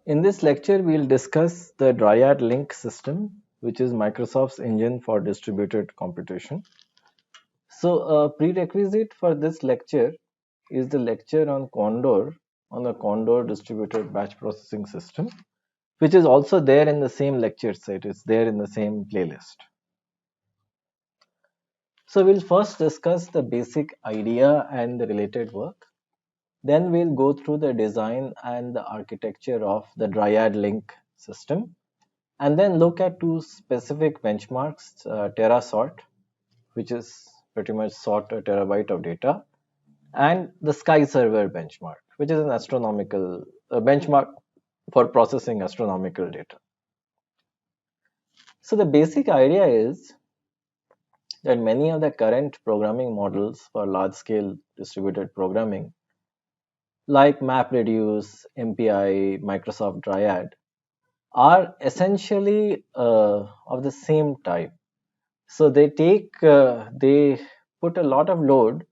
In this lecture, we'll discuss the Dryad Link system, which is Microsoft's engine for distributed computation. So, a prerequisite for this lecture is the lecture on Condor, on the Condor distributed batch processing system, which is also there in the same lecture set. It's there in the same playlist. So, we'll first discuss the basic idea and the related work. Then we'll go through the design and the architecture of the Dryad Link system, and then look at two specific benchmarks, TerraSort, which is pretty much sort a terabyte of data, and the Sky Server benchmark, which is an astronomical benchmark for processing astronomical data. So the basic idea is that many of the current programming models for large scale distributed programming, like MapReduce, MPI, Microsoft Dryad, are essentially of the same type. So they put a lot of load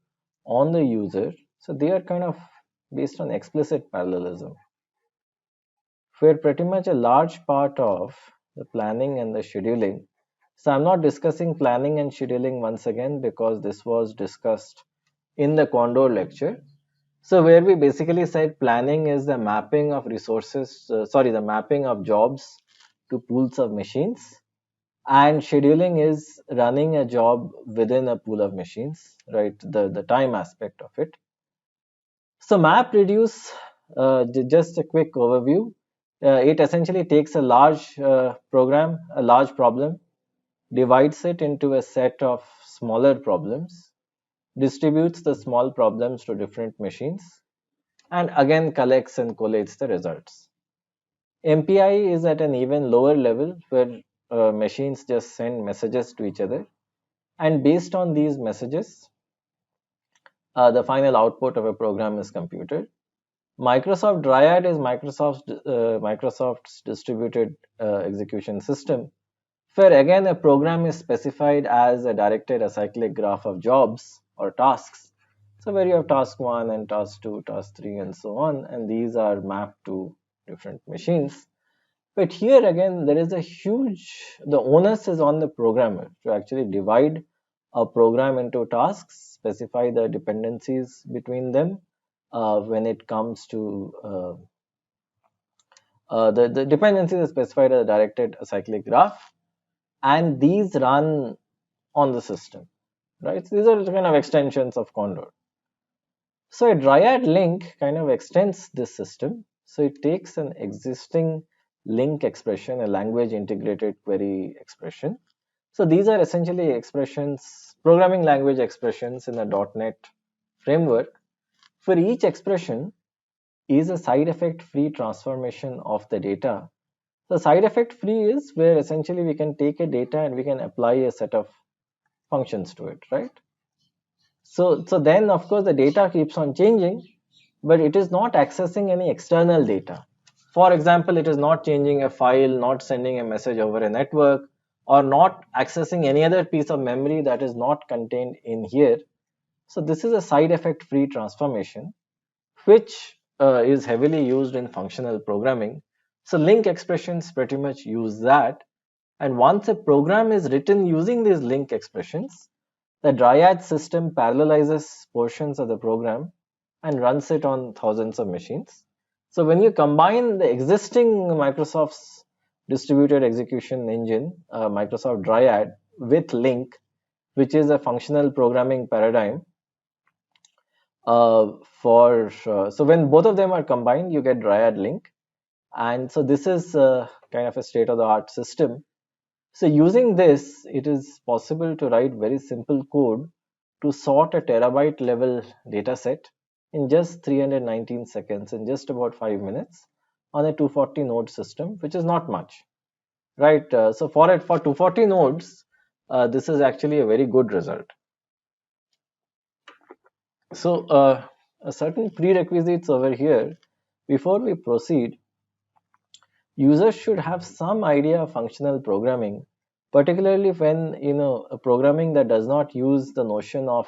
on the user. So they are kind of based on explicit parallelism, where pretty much a large part of the planning and the scheduling. So I'm not discussing planning and scheduling once again because this was discussed in the Condor lecture. So where we basically said planning is the mapping of resources, the mapping of jobs to pools of machines, and scheduling is running a job within a pool of machines, right? The time aspect of it. So MapReduce, just a quick overview. It essentially takes a large program, a large problem, divides it into a set of smaller problems, distributes the small problems to different machines, and again collects and collates the results. MPI is at an even lower level where machines just send messages to each other, and based on these messages, the final output of a program is computed. Microsoft Dryad is Microsoft's distributed execution system, where again a program is specified as a directed acyclic graph of jobs or tasks. So where you have task 1 and task 2, task 3 and so on, and these are mapped to different machines. But here again, there is a huge, the onus is on the programmer to actually divide a program into tasks, specify the dependencies between them when it comes to the dependencies are specified as a directed acyclic graph, and these run on the system, right? So these are kind of extensions of Condor. So a Dryad link kind of extends this system. So it takes an existing link expression, a language integrated query expression. So these are essentially expressions, programming language expressions in a .NET framework. For each expression is a side effect free transformation of the data. So side effect free is where essentially we can take a data and we can apply a set of functions to it, right? So then of course the data keeps on changing, but it is not accessing any external data. For example, it is not changing a file, not sending a message over a network, or not accessing any other piece of memory that is not contained in here. So this is a side effect free transformation, which is heavily used in functional programming. So link expressions pretty much use that. And once a program is written using these link expressions, the Dryad system parallelizes portions of the program and runs it on thousands of machines. So when you combine the existing Microsoft's distributed execution engine, Microsoft Dryad, with Link, which is a functional programming paradigm, so when both of them are combined, you get Dryad Link. And so this is kind of a state of the art system. So using this, it is possible to write very simple code to sort a terabyte level data set in just 319 seconds, in just about 5 minutes, on a 240 node system, which is not much, right? So for 240 nodes, this is actually a very good result. So a certain prerequisites over here. Before we proceed, users should have some idea of functional programming, particularly when a programming that does not use the notion of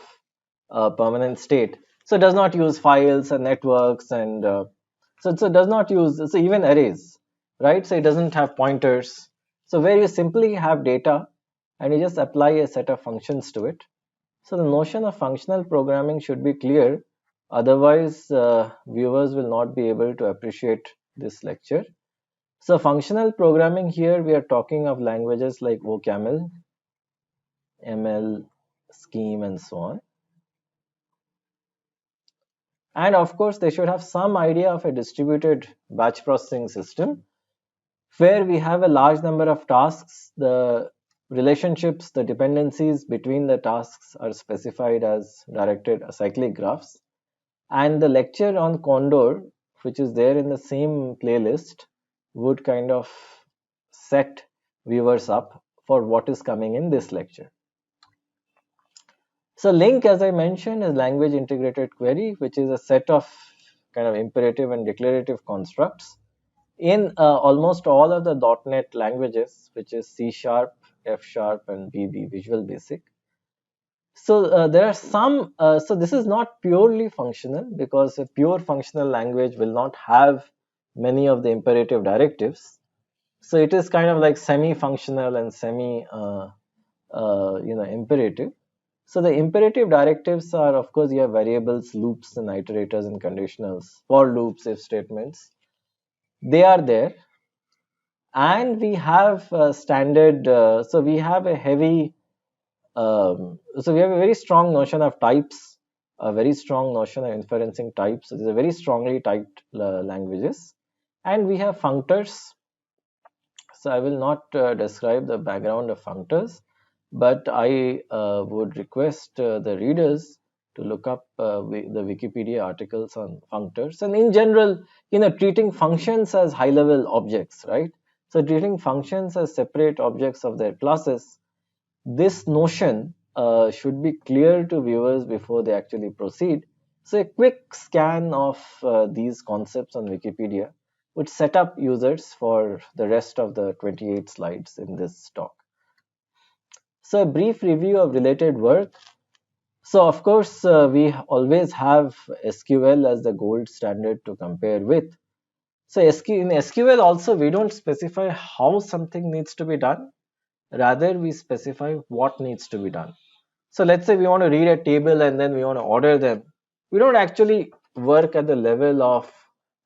permanent state. So it does not use files and networks and So it does not use, so even arrays, right? So it doesn't have pointers. So where you simply have data and you just apply a set of functions to it. So the notion of functional programming should be clear. Otherwise, viewers will not be able to appreciate this lecture. So functional programming here, we are talking of languages like OCaml, ML, Scheme, and so on. And of course, they should have some idea of a distributed batch processing system where we have a large number of tasks. The relationships, the dependencies between the tasks are specified as directed acyclic graphs. And the lecture on Condor, which is there in the same playlist, would kind of set viewers up for what is coming in this lecture. So LINQ, as I mentioned, is language integrated query, which is a set of kind of imperative and declarative constructs in almost all of the .NET languages, which is C Sharp, F Sharp, and VB, Visual Basic. So there are some, so this is not purely functional because a pure functional language will not have many of the imperative directives. So it is kind of like semi-functional and imperative. So the imperative directives are, of course, you have variables, loops, and iterators and conditionals, for loops, if statements. They are there, and we have standard. So we have a heavy. So we have a very strong notion of types, a very strong notion of inferencing types. So these are very strongly typed languages, and we have functors. So I will not describe the background of functors, but I would request the readers to look up the Wikipedia articles on functors. And in general, treating functions as high-level objects, right? So treating functions as separate objects of their classes, this notion should be clear to viewers before they actually proceed. So a quick scan of these concepts on Wikipedia would set up users for the rest of the 28 slides in this talk. So a brief review of related work. So of course, we always have SQL as the gold standard to compare with. So in SQL also, we don't specify how something needs to be done. Rather, we specify what needs to be done. So let's say we want to read a table and then we want to order them. We don't actually work at the level of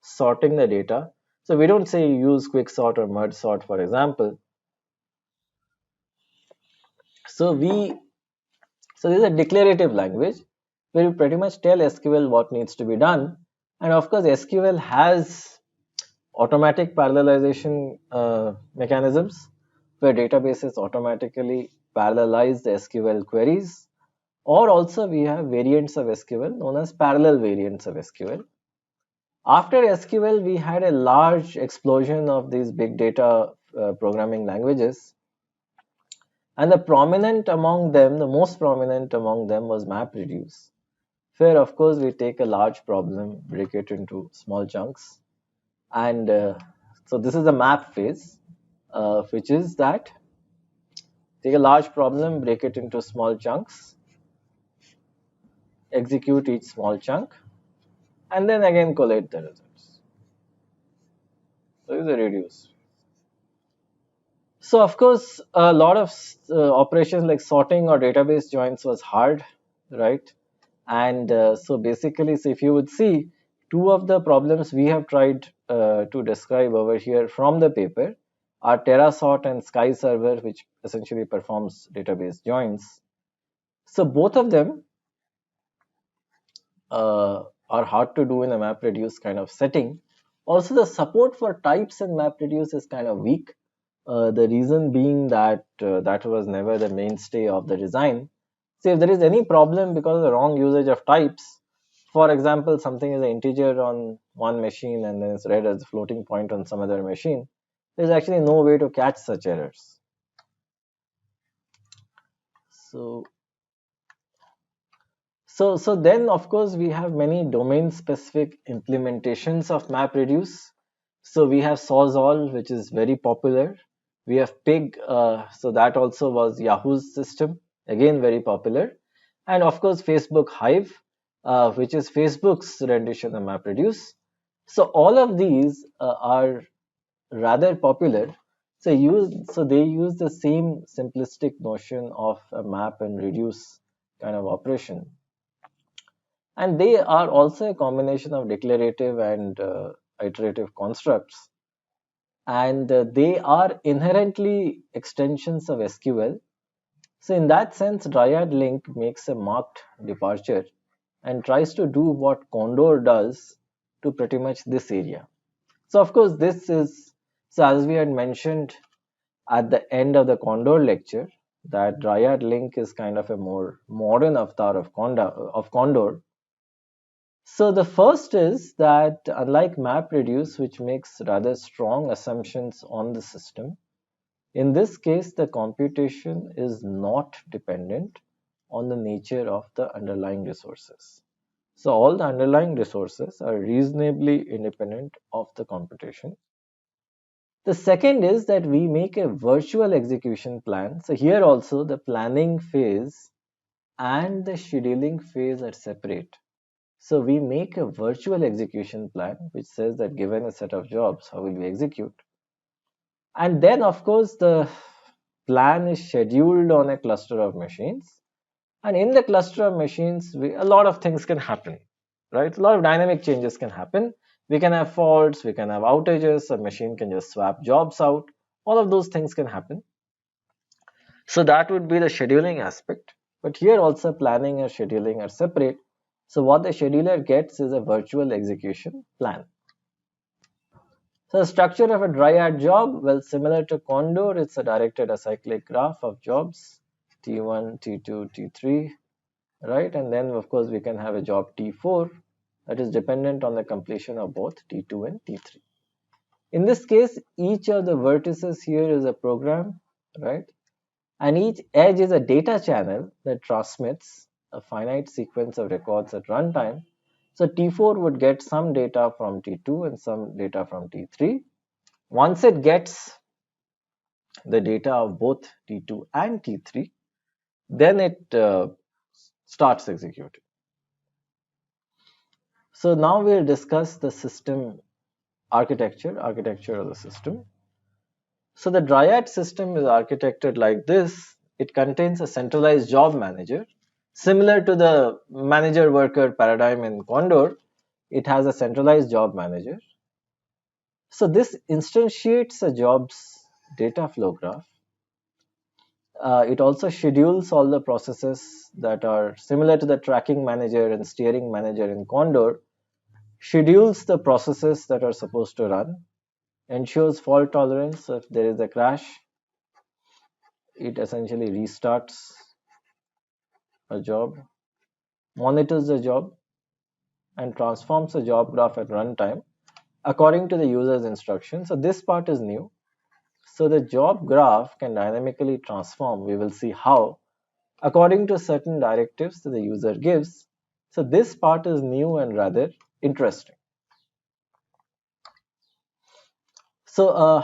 sorting the data. So we don't say use quicksort or merge sort, for example. So this is a declarative language where you pretty much tell SQL what needs to be done. And of course, SQL has automatic parallelization mechanisms where databases automatically parallelize the SQL queries. Or also we have variants of SQL known as parallel variants of SQL. After SQL, we had a large explosion of these big data programming languages. And the most prominent among them was MapReduce, where of course we take a large problem, break it into small chunks. And so this is the map phase, which is that take a large problem, break it into small chunks, execute each small chunk, and then again collate the results. So this is a reduce. So of course, a lot of operations like sorting or database joins was hard, right? And so basically, so if you would see, two of the problems we have tried to describe over here from the paper are TerraSort and Sky Server, which essentially performs database joins. So both of them are hard to do in a MapReduce kind of setting. Also, the support for types in MapReduce is kind of weak. The reason being that that was never the mainstay of the design. So if there is any problem because of the wrong usage of types, for example, something is an integer on one machine and then it's read as a floating point on some other machine, there's actually no way to catch such errors. So then of course we have many domain specific implementations of MapReduce. So we have Sawzall, which is very popular. We have Pig, so that also was Yahoo's system, again very popular. And of course Facebook Hive, which is Facebook's rendition of MapReduce. So all of these are rather popular. So they use the same simplistic notion of a map and reduce kind of operation, and they are also a combination of declarative and iterative constructs, and they are inherently extensions of SQL. So in that sense, Dryad Link makes a marked departure and tries to do what Condor does to pretty much this area. So of course, this is, so as we had mentioned at the end of the Condor lecture, that Dryad Link is kind of a more modern avatar of Condor. So the first is that unlike MapReduce, which makes rather strong assumptions on the system, in this case the computation is not dependent on the nature of the underlying resources. So all the underlying resources are reasonably independent of the computation. The second is that we make a virtual execution plan. So here also the planning phase and the scheduling phase are separate. So we make a virtual execution plan which says that given a set of jobs, how will we execute? And then of course the plan is scheduled on a cluster of machines. And in the cluster of machines, a lot of things can happen, right? A lot of dynamic changes can happen. We can have faults, we can have outages, a machine can just swap jobs out. All of those things can happen. So that would be the scheduling aspect. But here also planning and scheduling are separate. So what the scheduler gets is a virtual execution plan. So the structure of a dryad job, well, similar to Condor, it's a directed acyclic graph of jobs, T1, T2, T3, right? And then of course we can have a job T4 that is dependent on the completion of both T2 and T3. In this case, each of the vertices here is a program, right? And each edge is a data channel that transmits a finite sequence of records at runtime. So T4 would get some data from T2 and some data from T3. Once it gets the data of both T2 and T3, then it starts executing. So now we'll discuss the system architecture of the system. So the Dryad system is architected like this. It contains a centralized job manager. Similar to the manager worker paradigm in Condor, it has a centralized job manager. So this instantiates a job's data flow graph. It also schedules all the processes that are similar to the tracking manager and steering manager in Condor, schedules the processes that are supposed to run, ensures fault tolerance. So if there is a crash, it essentially restarts a job, monitors the job, and transforms the job graph at runtime according to the user's instruction. So this part is new. So the job graph can dynamically transform. We will see how according to certain directives that the user gives. So this part is new and rather interesting. So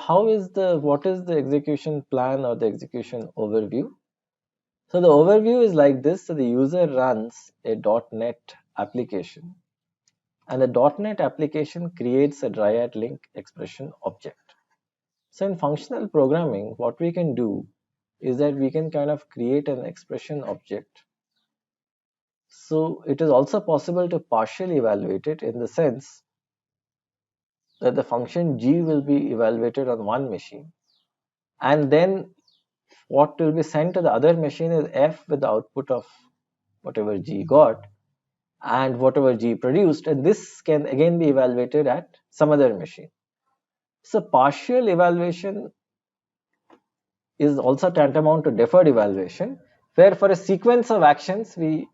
what is the execution plan or the execution overview? So the overview is like this. So the user runs a .NET application, and the .NET application creates a Dryad link expression object. So in functional programming, what we can do is that we can kind of create an expression object. So it is also possible to partially evaluate it in the sense that the function g will be evaluated on one machine, and then what will be sent to the other machine is f with the output of whatever g got and whatever g produced, and this can again be evaluated at some other machine. So partial evaluation is also tantamount to deferred evaluation, where for a sequence of actions we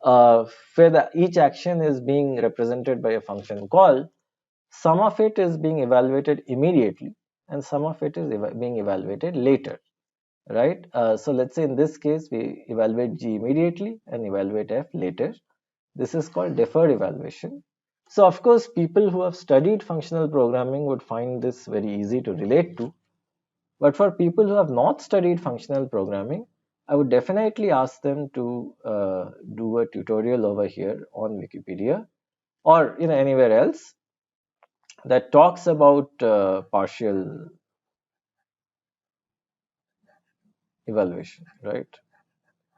where each action is being represented by a function call, some of it is being evaluated immediately and some of it is being evaluated later, right? So let's say in this case we evaluate g immediately and evaluate f later. This is called deferred evaluation. So of course people who have studied functional programming would find this very easy to relate to, but for people who have not studied functional programming, I would definitely ask them to do a tutorial over here on Wikipedia or anywhere else, that talks about partial evaluation, right?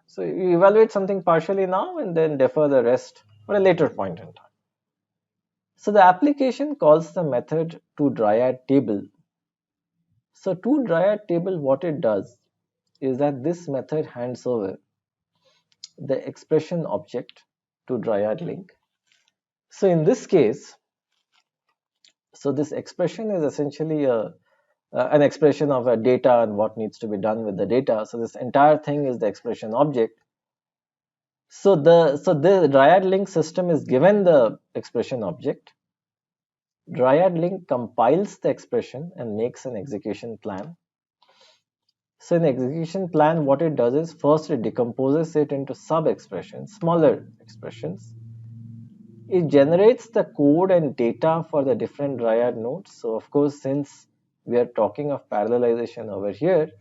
So you evaluate something partially now and then defer the rest for a later point in time. So the application calls the method toDryad_table. So toDryad_table, what it does is that this method hands over the expression object to Dryad_link. So in this case, so this expression is essentially an expression of a data and what needs to be done with the data. So this entire thing is the expression object. So the Dryad_link system is given the expression object. Dryad_link compiles the expression and makes an execution plan. So in the execution plan, what it does is first it decomposes it into sub-expressions, smaller expressions. It generates the code and data for the different Dryad nodes. So of course, since we are talking of parallelization over here,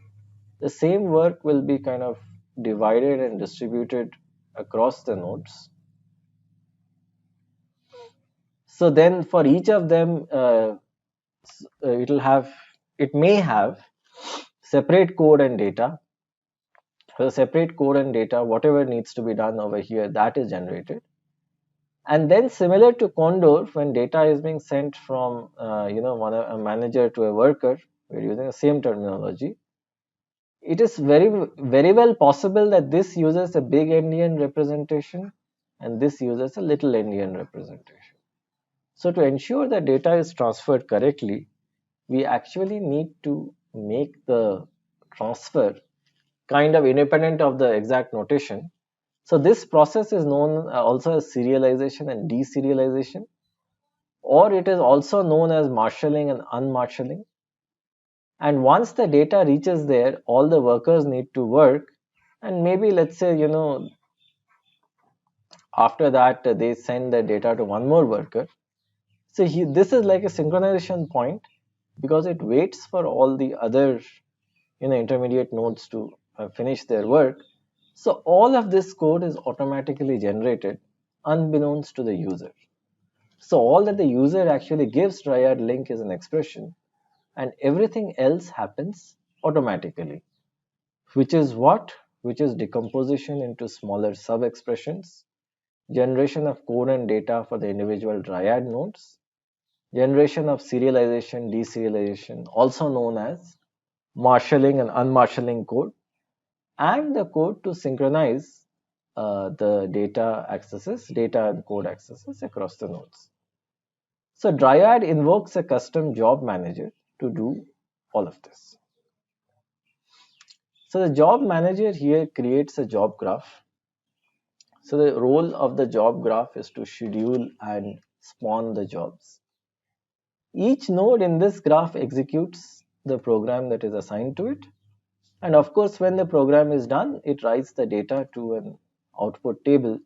the same work will be kind of divided and distributed across the nodes. So then for each of them, it may have separate code and data. For the separate code and data, whatever needs to be done over here, that is generated. And then similar to Condor, when data is being sent from a manager to a worker, we're using the same terminology. It is very well possible that this uses a big endian representation and this uses a little endian representation. So to ensure that data is transferred correctly, we actually need to make the transfer kind of independent of the exact notation. So this process is known also as serialization and deserialization, or it is also known as marshalling and unmarshalling. And once the data reaches there, all the workers need to work, and maybe let's say after that they send the data to one more worker. So this is like a synchronization point because it waits for all the other intermediate nodes to finish their work. So all of this code is automatically generated unbeknownst to the user. So all that the user actually gives Dryad_link is an expression, and everything else happens automatically, which is what? Which is decomposition into smaller sub-expressions, generation of code and data for the individual Dryad nodes, generation of serialization, deserialization, also known as marshalling and unmarshalling code, and the code to synchronize the data and code accesses across the nodes. So Dryad invokes a custom job manager to do all of this. So the job manager here creates a job graph. So the role of the job graph is to schedule and spawn the jobs. Each node in this graph executes the program that is assigned to it. And of course, when the program is done, it writes the data to an output table.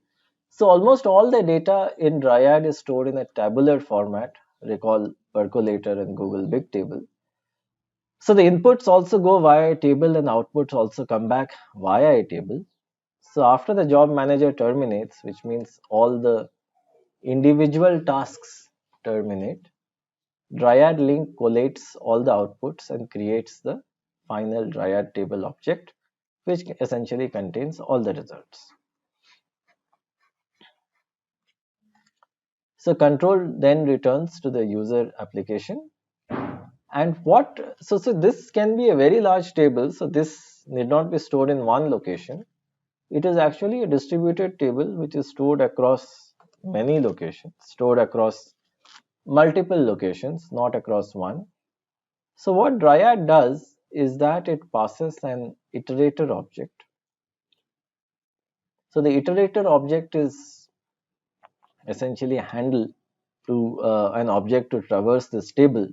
So almost all the data in Dryad is stored in a tabular format. Recall Percolator and Google Bigtable. So the inputs also go via a table and outputs also come back via a table. So after the job manager terminates, which means all the individual tasks terminate, Dryad_link collates all the outputs and creates the final Dryad_table object, which essentially contains all the results. So control then returns to the user application. And so this can be a very large table. So this need not be stored in one location. It is actually a distributed table which is stored across many locations, stored across multiple locations, not across one. So what Dryad does is that it passes an iterator object. So the iterator object is essentially a handle to an object to traverse this table.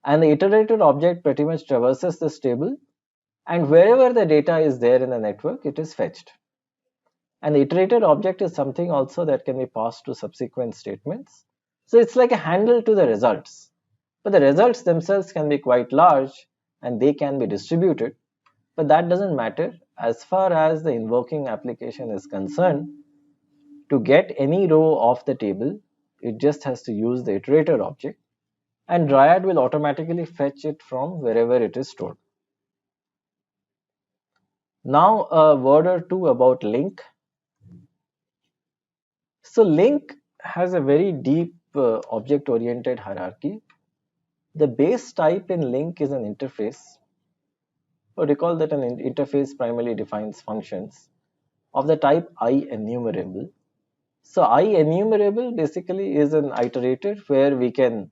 And the iterator object pretty much traverses this table, and wherever the data is there in the network, it is fetched. And the iterator object is something also that can be passed to subsequent statements. So it's like a handle to the results. But the results themselves can be quite large and they can be distributed. But that doesn't matter as far as the invoking application is concerned. To get any row of the table, it just has to use the iterator object. and Dryad will automatically fetch it from wherever it is stored. Now a word or two about LINQ. So LINQ has a very deep object-oriented hierarchy. The base type in LINQ is an interface. So recall that an interface primarily defines functions of the type IEnumerable. So IEnumerable basically is an iterator where we can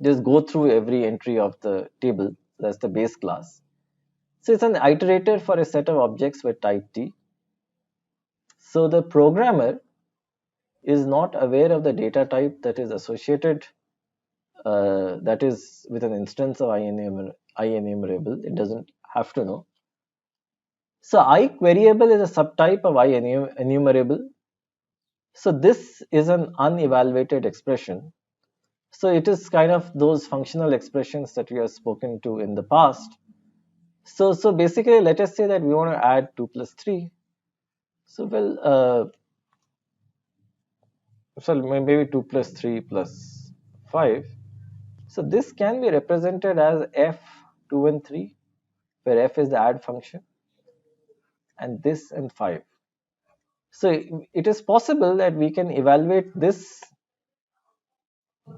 just go through every entry of the table. That's the base class. So it's an iterator for a set of objects with type T. So the programmer is not aware of the data type that is associated, that is with an instance of IEnumerable. It doesn't have to know. So iQueryable is a subtype of IEnumerable. So this is an unevaluated expression. So it is kind of those functional expressions that we have spoken to in the past. So basically, let us say that we want to add 2 plus 3. So maybe 2 plus 3 plus 5. So this can be represented as f 2 and 3, where f is the add function, and this and 5. So it is possible that we can evaluate this,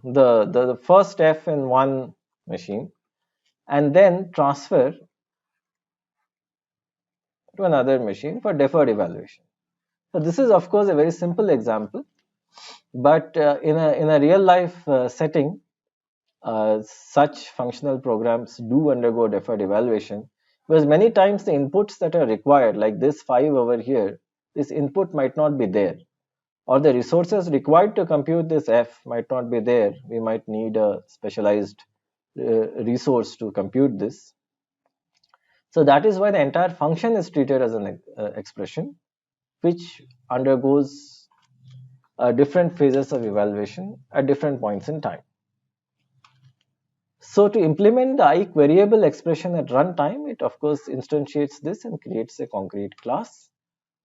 the first f in one machine, and then transfer to another machine for deferred evaluation. So this is of course a very simple example, but in a real life setting, such functional programs do undergo deferred evaluation, because many times the inputs that are required, like this 5 over here, this input might not be there, or the resources required to compute this f might not be there. We might need a specialized resource to compute this. So that is why the entire function is treated as an expression which undergoes different phases of evaluation at different points in time. So to implement the iQueryable expression at runtime, it of course instantiates this and creates a concrete class.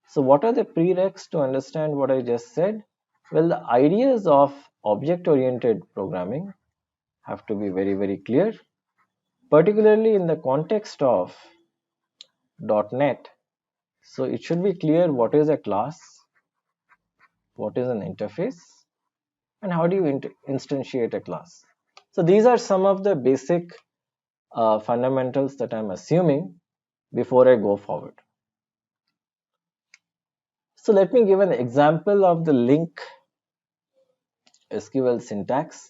So what are the prereqs to understand what I just said? Well, the ideas of object-oriented programming have to be very, very clear, particularly in the context of .NET. So it should be clear what is a class, what is an interface, and how do you instantiate a class. So these are some of the basic fundamentals that I'm assuming before I go forward. So let me give an example of the LINQ SQL syntax.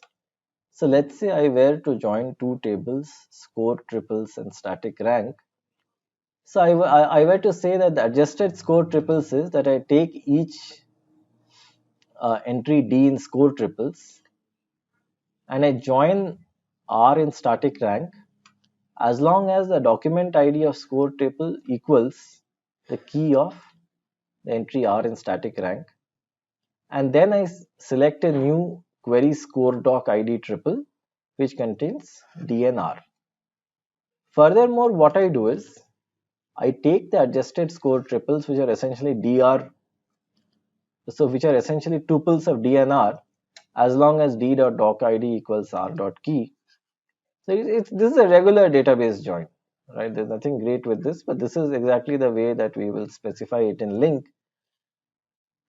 So let's say I were to join two tables, score triples and static rank. So I were to say that the adjusted score triples is that I take each entry D in score triples and I join R in static rank as long as the document ID of score triple equals the key of the entry R in static rank, and then I select a new query score doc ID triple which contains DNR. Furthermore, what I do is I take the adjusted score triples which are essentially DR, so which are essentially tuples of DNR, as long as D.doc ID equals R.key. So this is a regular database join, right? There's nothing great with this, but this is exactly the way that we will specify it in LINQ.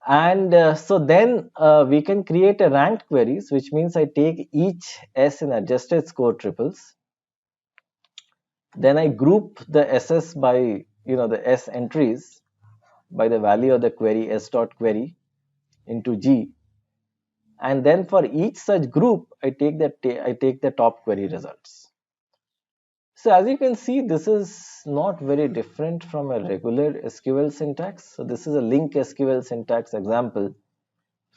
And so then we can create a ranked queries, which means I take each S in adjusted score triples. Then I group the SS by, the S entries by the value of the query S dot query into G. And then for each such group, I take the top query results. So as you can see, this is not very different from a regular SQL syntax. So this is a LINQ SQL syntax example,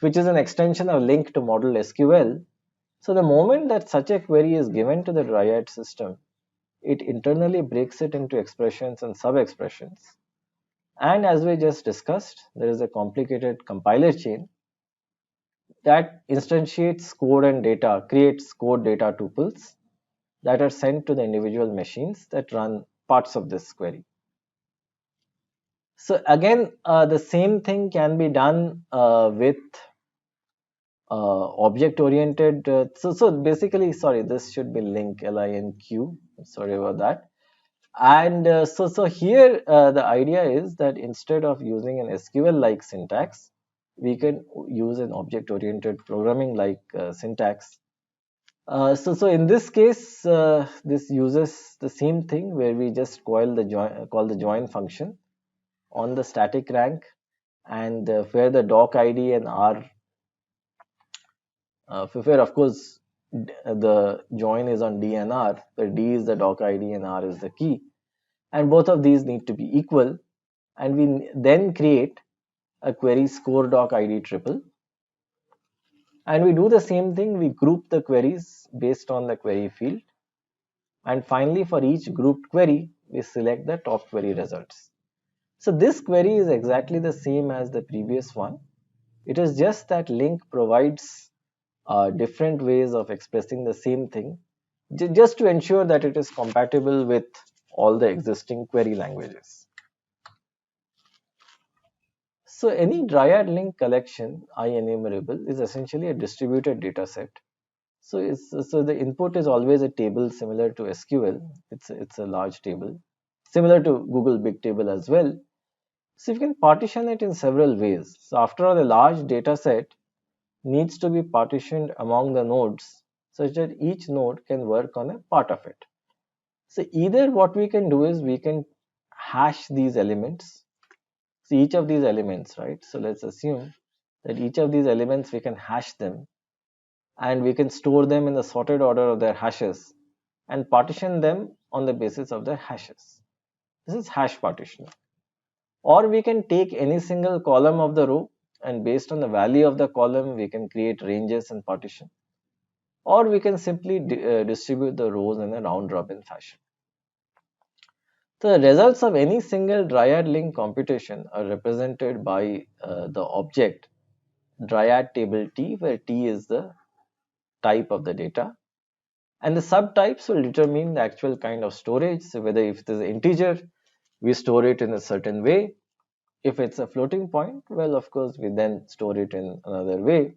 which is an extension of LINQ to model SQL. So the moment that such a query is given to the Dryad system, it internally breaks it into expressions and sub-expressions. And as we just discussed, there is a complicated compiler chain that instantiates code and data, creates code data tuples that are sent to the individual machines that run parts of this query. So again, the same thing can be done with object oriented. So basically, sorry, this should be link, LINQ. Sorry about that. And so here the idea is that instead of using an SQL like syntax, we can use an object oriented programming like syntax. So in this case, this uses the same thing where we just call the join function on the static rank, and where the doc ID and R, where of course the join is on D and R, where D is the doc ID and R is the key, and both of these need to be equal, and we then create a query score doc ID triple, and we do the same thing. We group the queries based on the query field, and finally for each grouped query we select the top query results. So this query is exactly the same as the previous one. It is just that link provides different ways of expressing the same thing, just to ensure that it is compatible with all the existing query languages. So any Dryad link collection IEnumerable is essentially a distributed data set. So the input is always a table similar to SQL. It's a large table, similar to Google Big Table as well. So you can partition it in several ways. So after all, a large data set needs to be partitioned among the nodes such that each node can work on a part of it. So either what we can do is we can hash these elements. So each of these elements, right? So let's assume that each of these elements we can hash them, and we can store them in the sorted order of their hashes and partition them on the basis of their hashes. This is hash partitioning. Or we can take any single column of the row, and based on the value of the column we can create ranges and partition. Or we can simply distribute the rows in a round robin fashion. The results of any single Dryad link computation are represented by the object Dryad table T, where T is the type of the data, and the subtypes will determine the actual kind of storage. So whether if it is an integer, we store it in a certain way. If it's a floating point, well, of course we then store it in another way.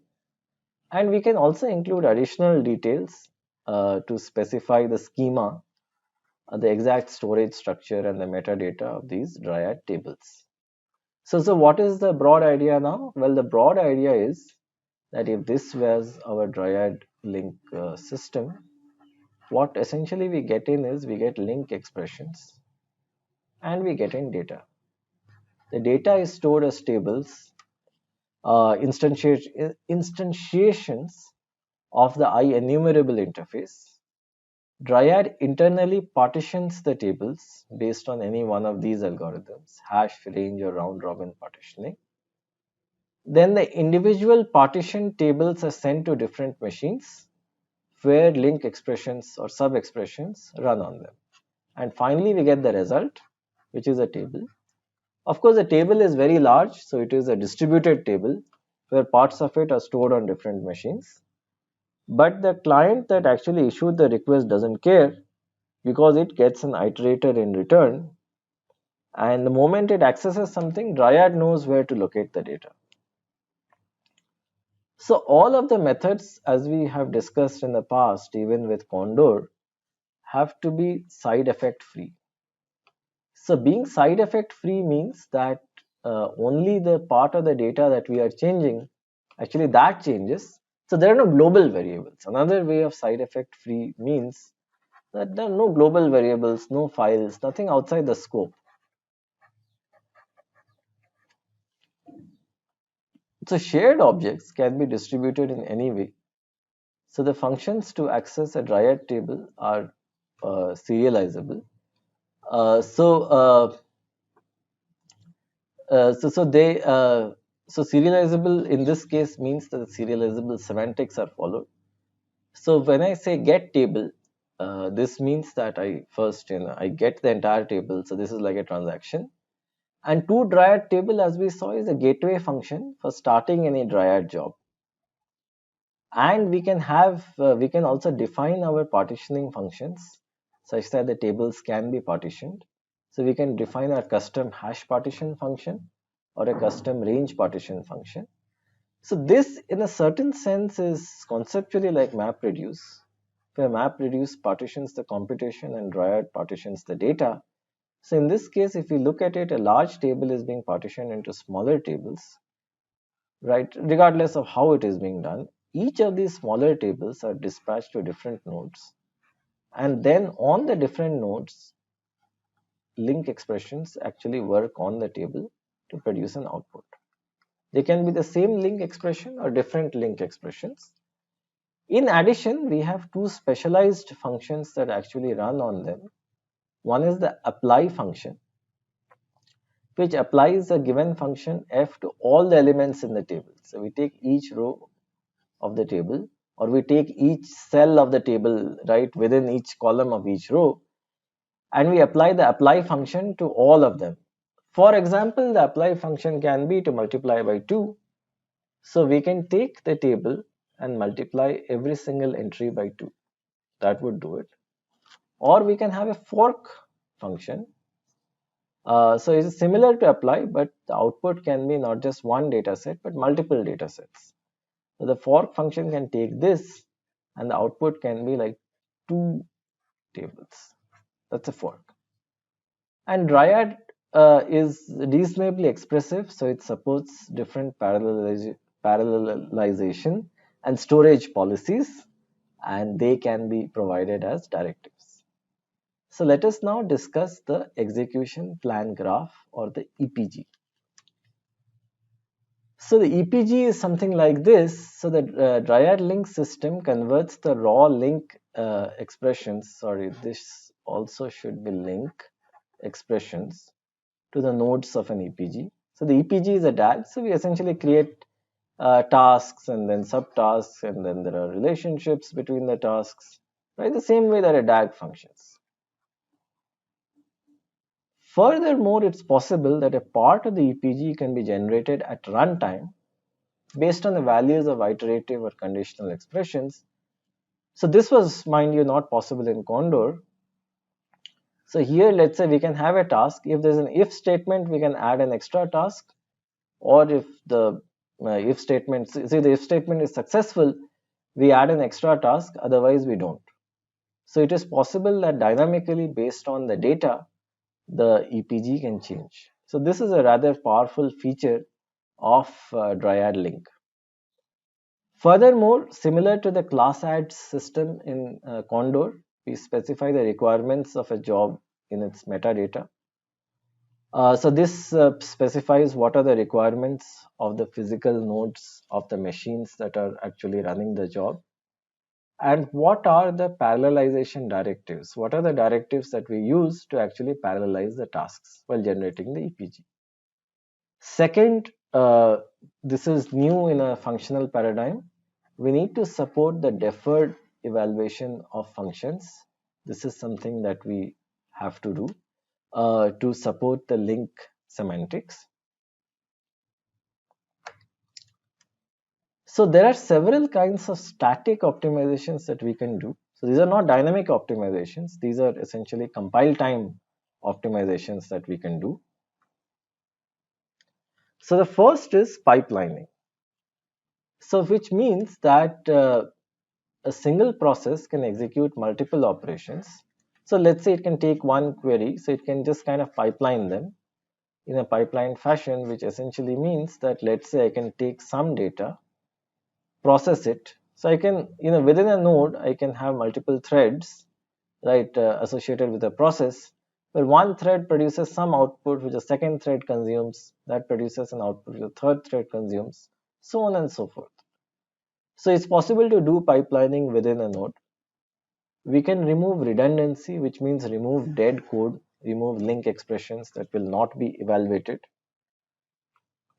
And we can also include additional details to specify the schema, the exact storage structure and the metadata of these Dryad tables. So what is the broad idea now? Well, the broad idea is that if this was our Dryad link system, what essentially we get in is we get link expressions and we get in data. The data is stored as tables, instantiations of the IEnumerable interface. Dryad internally partitions the tables based on any one of these algorithms, hash, range, or round robin partitioning. Then the individual partition tables are sent to different machines where link expressions or sub expressions run on them. And finally, we get the result, which is a table. Of course, the table is very large, so it is a distributed table where parts of it are stored on different machines. But the client that actually issued the request doesn't care, because it gets an iterator in return. And the moment it accesses something, Dryad knows where to locate the data. So all of the methods, as we have discussed in the past, even with Condor, have to be side effect free. So being side effect free means that only the part of the data that we are changing, actually that changes. So there are no global variables. Another way of side effect free means that there are no global variables, no files, nothing outside the scope. So shared objects can be distributed in any way. So the functions to access a Dryad table are serializable. Uh, so uh, so they so serializable in this case means that the serializable semantics are followed. So when I say get table, this means that I first I get the entire table. So this is like a transaction. And to Dryad table, as we saw, is a gateway function for starting any Dryad job. And we can also define our partitioning functions such that the tables can be partitioned. So we can define our custom hash partition function or a custom range partition function. So this, in a certain sense, is conceptually like MapReduce, where MapReduce partitions the computation and Dryad partitions the data. So in this case, if we look at it, a large table is being partitioned into smaller tables, right? Regardless of how it is being done, each of these smaller tables are dispatched to different nodes, and then on the different nodes, link expressions actually work on the table to produce an output. They can be the same link expression or different link expressions. In addition, we have two specialized functions that actually run on them. One is the apply function, which applies a given function f to all the elements in the table. So we take each row of the table, or we take each cell of the table, right, within each column of each row, and we apply the apply function to all of them. For example, the apply function can be to multiply by 2. So we can take the table and multiply every single entry by 2. That would do it. Or we can have a fork function. So it's similar to apply, but the output can be not just one data set, but multiple data sets. So the fork function can take this, and the output can be like 2 tables. That's a fork. And Dryad is reasonably expressive, so it supports different parallelization and storage policies, and they can be provided as directives. So let us now discuss the execution plan graph, or the EPG. So the EPG is something like this. So the Dryad link system converts the raw link expressions, sorry, this also should be link expressions, to the nodes of an EPG. So the EPG is a DAG. So we essentially create tasks and then subtasks, and then there are relationships between the tasks, right? The same way there are DAG functions. Furthermore, it's possible that a part of the EPG can be generated at runtime based on the values of iterative or conditional expressions. So this was, mind you, not possible in Condor. So here, let's say we can have a task. If there's an if statement, we can add an extra task. Or if the if statement, see the if statement is successful, we add an extra task, otherwise we don't. So it is possible that dynamically, based on the data, the EPG can change. So this is a rather powerful feature of Dryad link. Furthermore, similar to the class add system in Condor, we specify the requirements of a job in its metadata. So this specifies what are the requirements of the physical nodes of the machines that are actually running the job, and what are the parallelization directives. What are the directives that we use to actually parallelize the tasks while generating the EPG. Second, this is new in a functional paradigm. We need to support the deferred evaluation of functions. This is something that we have to do to support the link semantics. So there are several kinds of static optimizations that we can do. So these are not dynamic optimizations. These are essentially compile time optimizations that we can do. So the first is pipelining. So which means that a single process can execute multiple operations. So let's say it can take one query, so it can just kind of pipeline them in a pipeline fashion, which essentially means that, let's say, I can take some data, process it. So I can, within a node, I can have multiple threads, right, associated with a process, where one thread produces some output which a second thread consumes, that produces an output which a third thread consumes, so on and so forth. So it's possible to do pipelining within a node. We can remove redundancy, which means remove dead code, remove link expressions that will not be evaluated.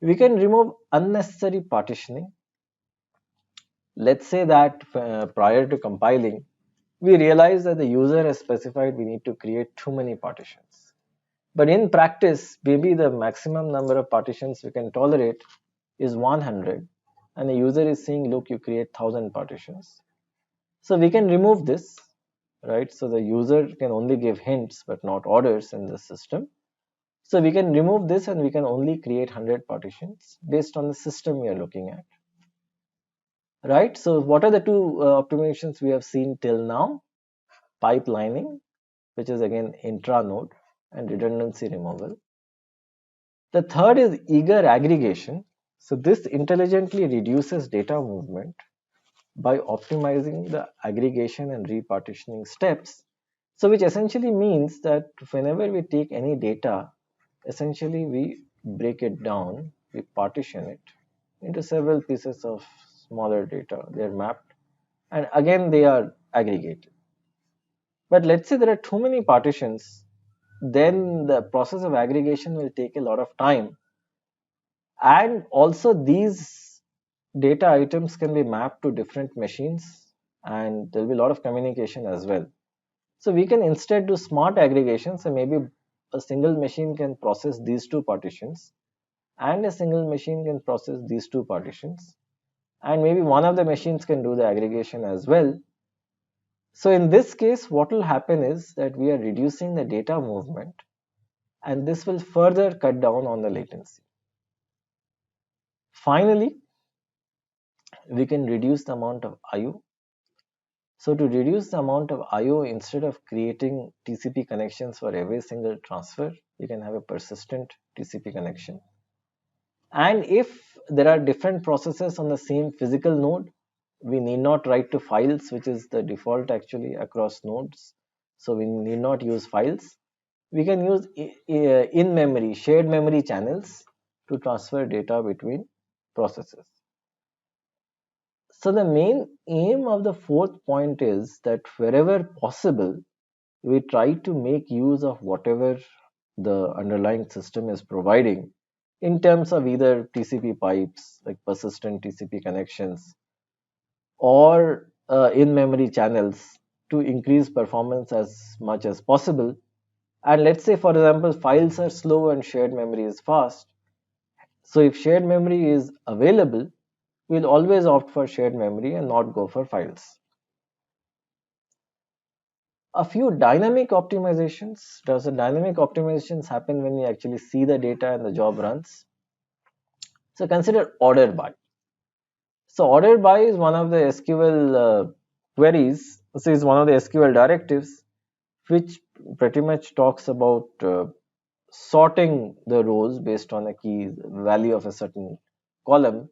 We can remove unnecessary partitioning. Let's say that prior to compiling, we realize that the user has specified we need to create too many partitions. But in practice, maybe the maximum number of partitions we can tolerate is 100, and the user is saying, look, you create 1000 partitions. So we can remove this, right? So the user can only give hints but not orders in the system. So we can remove this, and we can only create 100 partitions based on the system we are looking at. right? So what are the two optimizations we have seen till now? Pipelining, which is again intra-node, and redundancy removal. The third is eager aggregation. So this intelligently reduces data movement by optimizing the aggregation and repartitioning steps. So which essentially means that whenever we take any data, essentially we break it down, we partition it into several pieces of smaller data. They are mapped and again they are aggregated. But let's say there are too many partitions, then the process of aggregation will take a lot of time. And also these data items can be mapped to different machines and there'll be a lot of communication as well. So we can instead do smart aggregation. So maybe a single machine can process these two partitions and a single machine can process these two partitions. And maybe one of the machines can do the aggregation as well. So in this case, what will happen is that we are reducing the data movement and this will further cut down on the latency. Finally, we can reduce the amount of IO. So to reduce the amount of IO, instead of creating TCP connections for every single transfer, you can have a persistent TCP connection. And if there are different processes on the same physical node, we need not write to files, which is the default actually across nodes. So we need not use files. We can use in-memory, shared memory channels to transfer data between processes. So the main aim of the fourth point is that wherever possible, we try to make use of whatever the underlying system is providing in terms of either TCP pipes, like persistent TCP connections, or in-memory channels to increase performance as much as possible. And let's say, for example, files are slow and shared memory is fast. So if shared memory is available, we'll always opt for shared memory and not go for files. A few dynamic optimizations. Does the dynamic optimizations happen when you actually see the data and the job runs? So consider order by. So order by is one of the SQL queries. This is one of the SQL directives which pretty much talks about sorting the rows based on a key value of a certain column.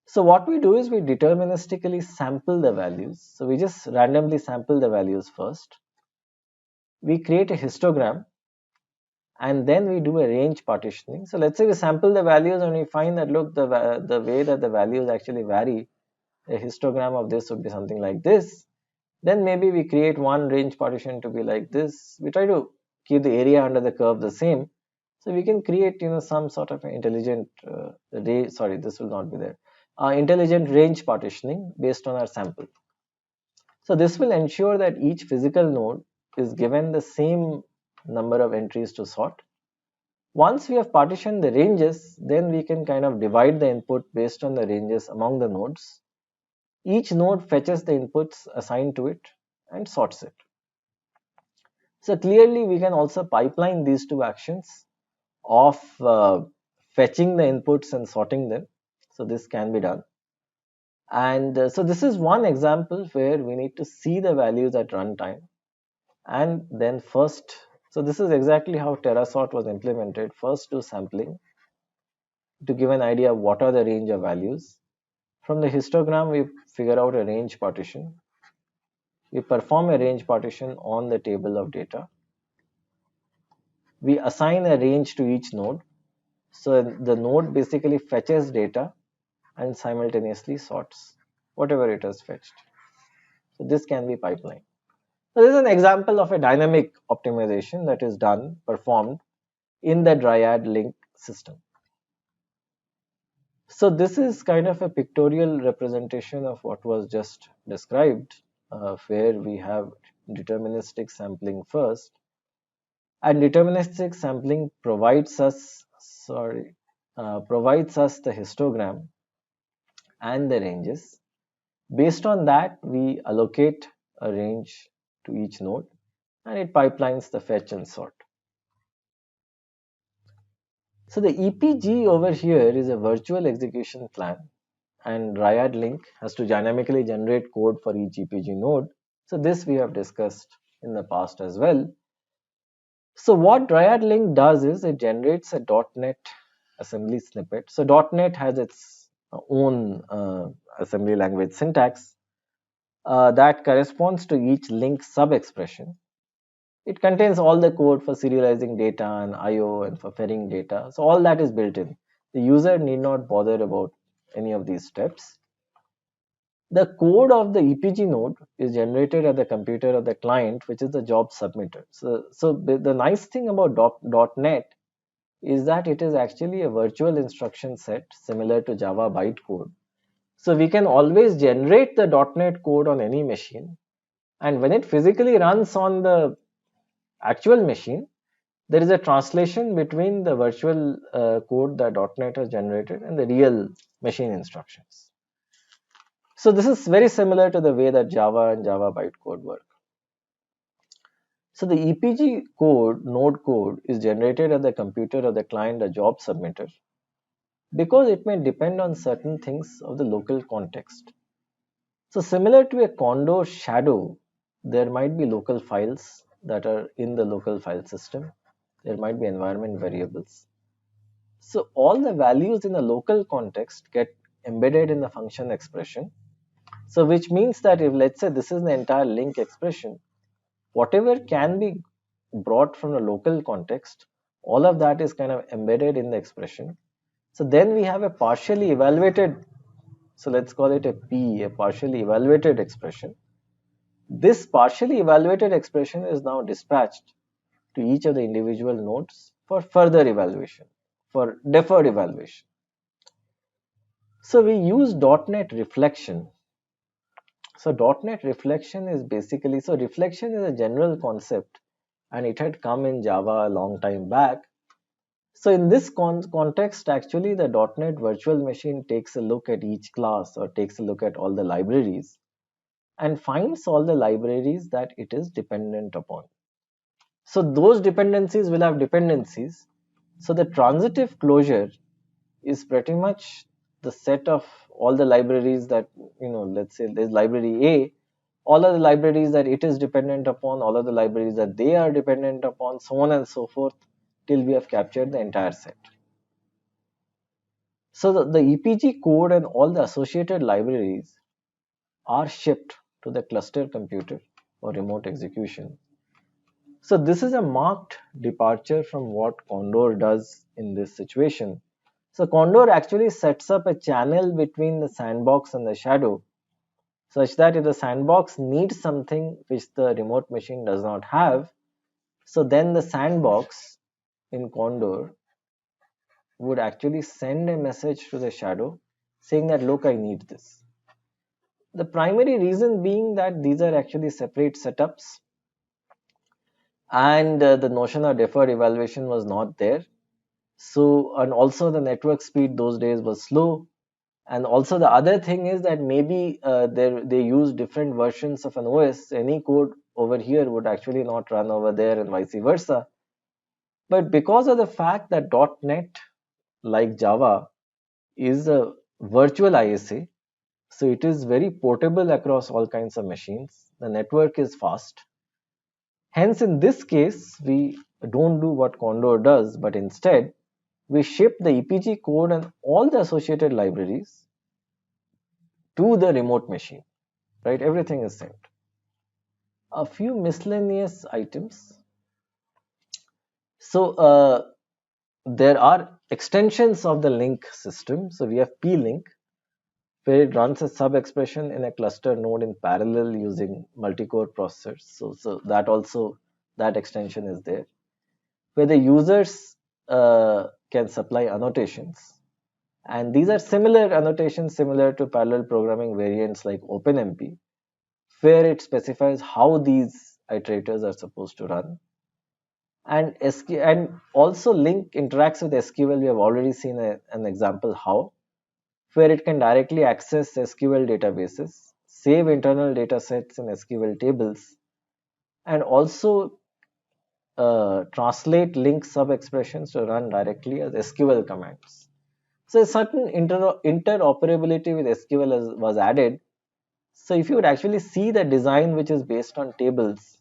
So what we do is we deterministically sample the values. So we just randomly sample the values first. We create a histogram and then we do a range partitioning. So let's say we sample the values and we find that look, the way that the values actually vary, a histogram of this would be something like this. Then maybe we create one range partition to be like this. We try to keep the area under the curve the same. So we can create, some sort of intelligent sorry, this will not be there. Intelligent range partitioning based on our sample. So this will ensure that each physical node is given the same number of entries to sort. Once we have partitioned the ranges, then we can kind of divide the input based on the ranges among the nodes. Each node fetches the inputs assigned to it and sorts it. So clearly we can also pipeline these two actions of fetching the inputs and sorting them. So this can be done. And so this is one example where we need to see the values at runtime and then first, so this is exactly how TerraSort was implemented. First do sampling to give an idea of what are the range of values. From the histogram, we figure out a range partition. We perform a range partition on the table of data. We assign a range to each node. So the node basically fetches data and simultaneously sorts whatever it has fetched. So this can be pipeline. So this is an example of a dynamic optimization that is performed in the Dryad link system. So this is kind of a pictorial representation of what was just described, where we have deterministic sampling first, and deterministic sampling provides us the histogram and the ranges. Based on that, we allocate a range to each node, and it pipelines the fetch and sort. So the EPG over here is a virtual execution plan, and Dryad link has to dynamically generate code for each EPG node. So this we have discussed in the past as well. So what Dryad link does is it generates a .NET assembly snippet. So .NET has its own assembly language syntax that corresponds to each link sub-expression. It contains all the code for serializing data and I/O and for ferrying data. So all that is built in. The user need not bother about any of these steps. The code of the EPG node is generated at the computer of the client, which is the job submitter. So the nice thing about .NET is that it is actually a virtual instruction set similar to Java bytecode. So we can always generate the .NET code on any machine, and when it physically runs on the actual machine, there is a translation between the virtual code that .NET has generated and the real machine instructions. So this is very similar to the way that Java and Java bytecode work. So the EPG code, node code, is generated at the computer of the client, the job submitter, because it may depend on certain things of the local context. So similar to a Condor shadow, there might be local files that are in the local file system. There might be environment variables. So all the values in the local context get embedded in the function expression. So which means that if, let's say, this is the entire link expression, whatever can be brought from the local context, all of that is kind of embedded in the expression. So then we have a partially evaluated, so let's call it a P, a partially evaluated expression. This partially evaluated expression is now dispatched to each of the individual nodes for further evaluation, for deferred evaluation. So we use .NET reflection. So .NET reflection is basically, so reflection is a general concept and it had come in Java a long time back. So in this context, actually the .NET virtual machine takes a look at each class or takes a look at all the libraries and finds all the libraries that it is dependent upon. So those dependencies will have dependencies. So the transitive closure is pretty much the set of all the libraries that, let's say there's library A, all of the libraries that it is dependent upon, all of the libraries that they are dependent upon, so on and so forth, till we have captured the entire set. So the EPG code and all the associated libraries are shipped to the cluster computer for remote execution. So this is a marked departure from what Condor does in this situation. So Condor actually sets up a channel between the sandbox and the shadow, such that if the sandbox needs something which the remote machine does not have, so then the sandbox in Condor would actually send a message to the shadow saying that, look, I need this. The primary reason being that these are actually separate setups, and the notion of deferred evaluation was not there. So, and also the network speed those days was slow. And also the other thing is that maybe they use different versions of an OS. Any code over here would actually not run over there and vice versa. But because of the fact that .NET, like Java, is a virtual ISA, so it is very portable across all kinds of machines. The network is fast. Hence, in this case, we don't do what Condor does, but instead we ship the EPG code and all the associated libraries to the remote machine, right? Everything is sent. A few miscellaneous items. So there are extensions of the link system. So we have plink, where it runs a sub expression in a cluster node in parallel using multi-core processors. So that extension is there, where the users can supply annotations. And these are similar annotations similar to parallel programming variants like OpenMP, where it specifies how these iterators are supposed to run. And also link interacts with SQL. We have already seen an example how, where it can directly access SQL databases, save internal data sets in SQL tables, and also translate link sub expressions to run directly as SQL commands. So a certain interoperability with SQL was added. So if you would actually see the design which is based on tables,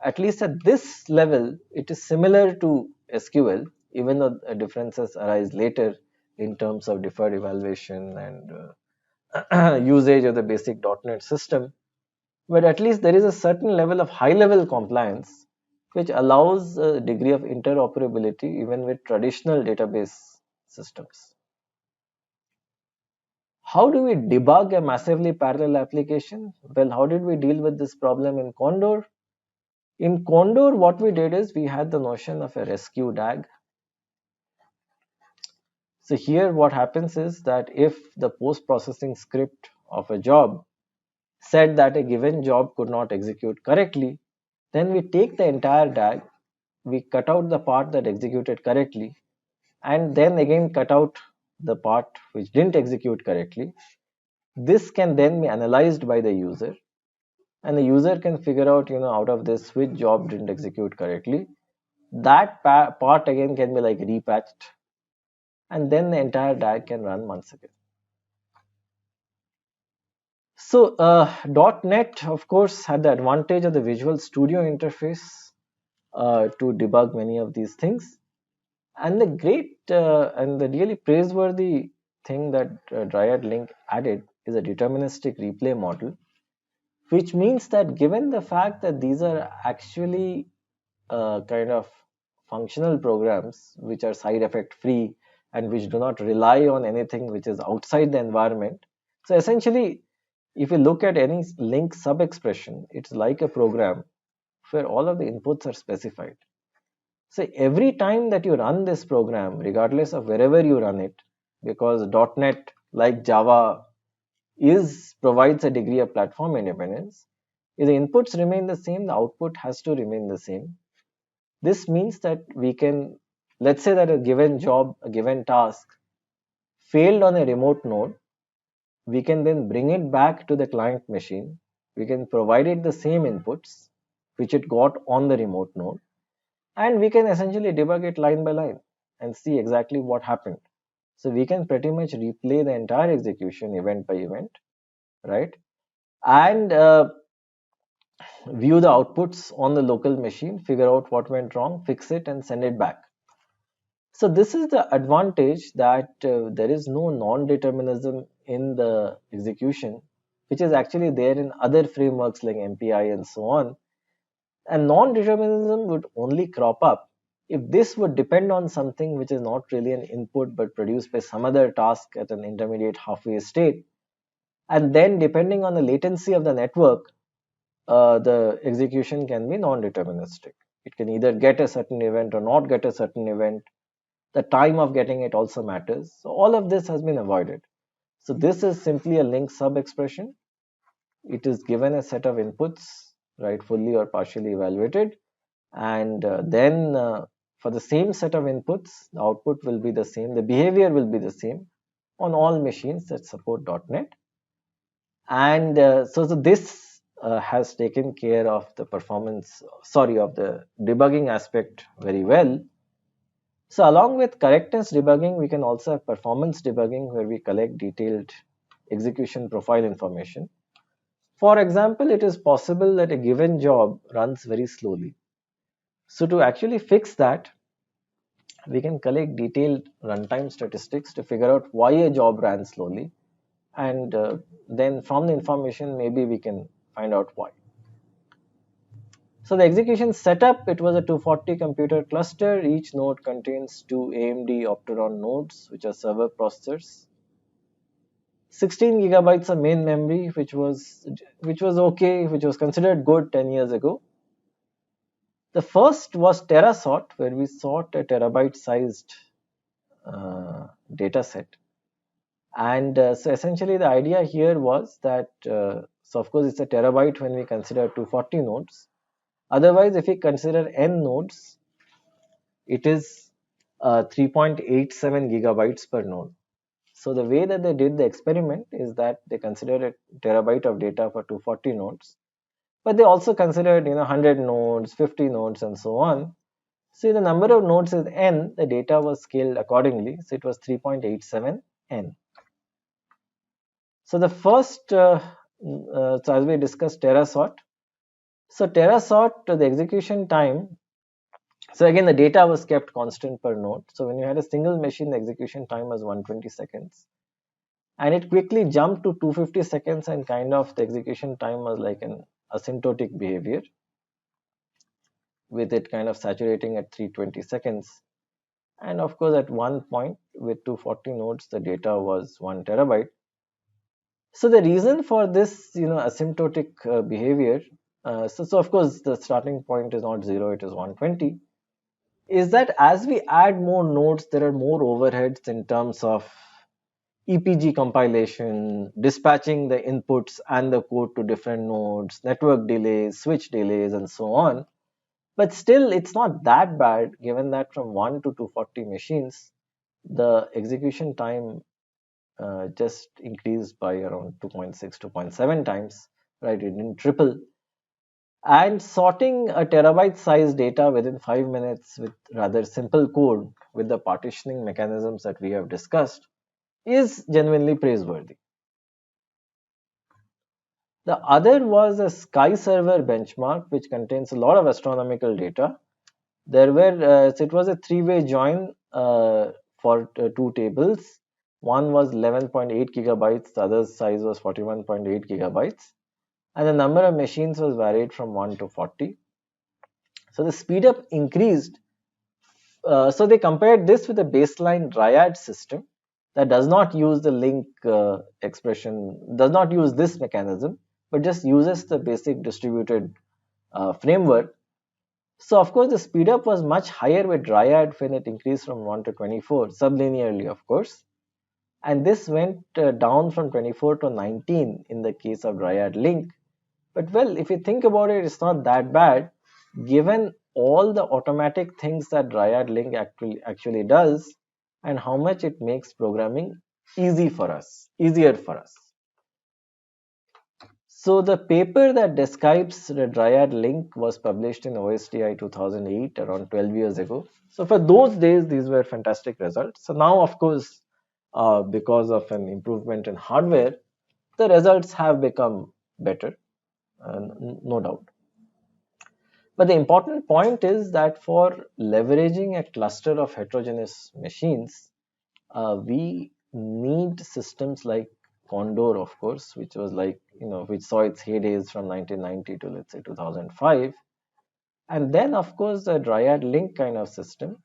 at least at this level, it is similar to SQL, even though differences arise later in terms of deferred evaluation and usage of the basic .NET system. But at least there is a certain level of high level compliance which allows a degree of interoperability even with traditional database systems. How do we debug a massively parallel application? Well, how did we deal with this problem in Condor? In Condor, what we did is we had the notion of a rescue DAG. So here what happens is that if the post-processing script of a job said that a given job could not execute correctly, then we take the entire DAG, we cut out the part that executed correctly, and then again cut out the part which didn't execute correctly. This can then be analyzed by the user, and the user can figure out, out of this which job didn't execute correctly. That part again can be like repatched, and then the entire DAG can run once again. So .NET, of course, had the advantage of the Visual Studio interface to debug many of these things. And the great and the really praiseworthy thing that Dryad Link added is a deterministic replay model, which means that given the fact that these are actually kind of functional programs which are side effect free and which do not rely on anything which is outside the environment. So essentially, if you look at any link sub expression, it's like a program where all of the inputs are specified. So every time that you run this program, regardless of wherever you run it, because .NET, like Java, is provides a degree of platform independence, if the inputs remain the same, the output has to remain the same. This means that we can, let's say that a given job, a given task failed on a remote node, we can then bring it back to the client machine. We can provide it the same inputs which it got on the remote node, and we can essentially debug it line by line and see exactly what happened. So we can pretty much replay the entire execution event by event, right? And view the outputs on the local machine, figure out what went wrong, fix it, and send it back. So this is the advantage that there is no non-determinism in the execution, which is actually there in other frameworks like MPI and so on. And non-determinism would only crop up if this would depend on something which is not really an input but produced by some other task at an intermediate halfway state. And then depending on the latency of the network, the execution can be non-deterministic. It can either get a certain event or not get a certain event. The time of getting it also matters. So all of this has been avoided. So this is simply a link sub expression. It is given a set of inputs, right, fully or partially evaluated, and then for the same set of inputs, the output will be the same, the behavior will be the same on all machines that support .NET. And so this has taken care of the performance, sorry, of the debugging aspect very well. So along with correctness debugging, we can also have performance debugging where we collect detailed execution profile information. For example, it is possible that a given job runs very slowly. So to actually fix that, we can collect detailed runtime statistics to figure out why a job ran slowly. And then from the information, maybe we can find out why. So the execution setup, it was a 240 computer cluster. Each node contains two AMD Opteron nodes, which are server processors. 16 gigabytes of main memory, which was okay, which was considered good 10 years ago. The first was TeraSort, where we sought a terabyte-sized data set. And so essentially the idea here was that, so of course it's a terabyte when we consider 240 nodes. Otherwise, if we consider n nodes, it is 3.87 gigabytes per node. So the way that they did the experiment is that they considered a terabyte of data for 240 nodes, but they also considered 100 nodes, 50 nodes, and so on. See, the number of nodes is n, the data was scaled accordingly. So it was 3.87 n. So the first, so as we discussed, TerraSort. So TerraSort, the execution time, so again the data was kept constant per node. So when you had a single machine, the execution time was 120 seconds. And it quickly jumped to 250 seconds, and kind of the execution time was like an asymptotic behavior, with it kind of saturating at 320 seconds. And of course, at one point with 240 nodes, the data was 1 terabyte. So the reason for this, asymptotic behavior, so of course the starting point is not 0, it is 120, is that as we add more nodes, there are more overheads in terms of EPG compilation, dispatching the inputs and the code to different nodes, network delays, switch delays, and so on. But still, it's not that bad, given that from 1 to 240 machines, the execution time just increased by around 2.6, 2.7 times, right? It didn't triple. And sorting a terabyte size data within 5 minutes with rather simple code with the partitioning mechanisms that we have discussed is genuinely praiseworthy. The other was a Sky Server benchmark, which contains a lot of astronomical data. There were, so it was a three-way join for two tables. One was 11.8 gigabytes, the other size was 41.8 gigabytes, and the number of machines was varied from 1 to 40. So the speed up increased. So they compared this with a baseline Dryad system that does not use the link expression, does not use this mechanism, but just uses the basic distributed framework. So of course the speed up was much higher with Dryad when it increased from 1 to 24, sublinearly of course. And this went down from 24 to 19 in the case of Dryad Link. But well, if you think about it, it's not that bad, given all the automatic things that Dryad Link actually does, and how much it makes programming easier for us. So the paper that describes the Dryad Link was published in OSDI 2008, around 12 years ago. So for those days, these were fantastic results. So now, of course, because of an improvement in hardware, the results have become better, no doubt. But the important point is that for leveraging a cluster of heterogeneous machines, we need systems like Condor, of course, which was like, which saw its heydays from 1990 to let's say 2005. And then, of course, the Dryad Link kind of system.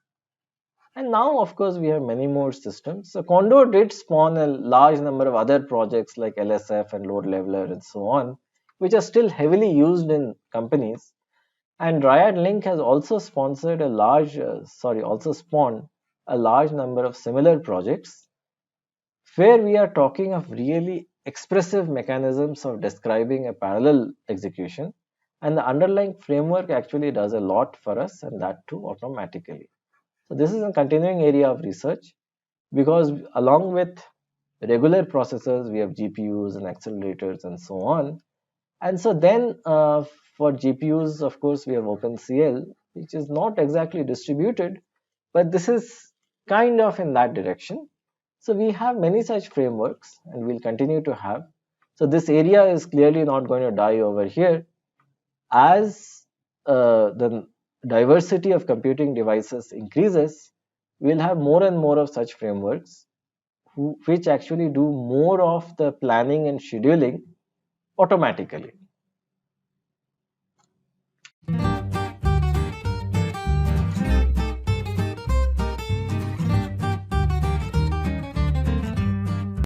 And now, of course, we have many more systems. So Condor did spawn a large number of other projects like LSF and Load Leveler and so on, which are still heavily used in companies. And Dryad Link has also also spawned a large number of similar projects where we are talking of really expressive mechanisms of describing a parallel execution, and the underlying framework actually does a lot for us, and that too automatically. So this is a continuing area of research, because along with regular processors we have GPUs and accelerators and so on. And so then for GPUs, of course, we have OpenCL, which is not exactly distributed, but this is kind of in that direction. So we have many such frameworks, and we'll continue to have. So this area is clearly not going to die over here. As the diversity of computing devices increases, we'll have more and more of such frameworks which actually do more of the planning and scheduling automatically.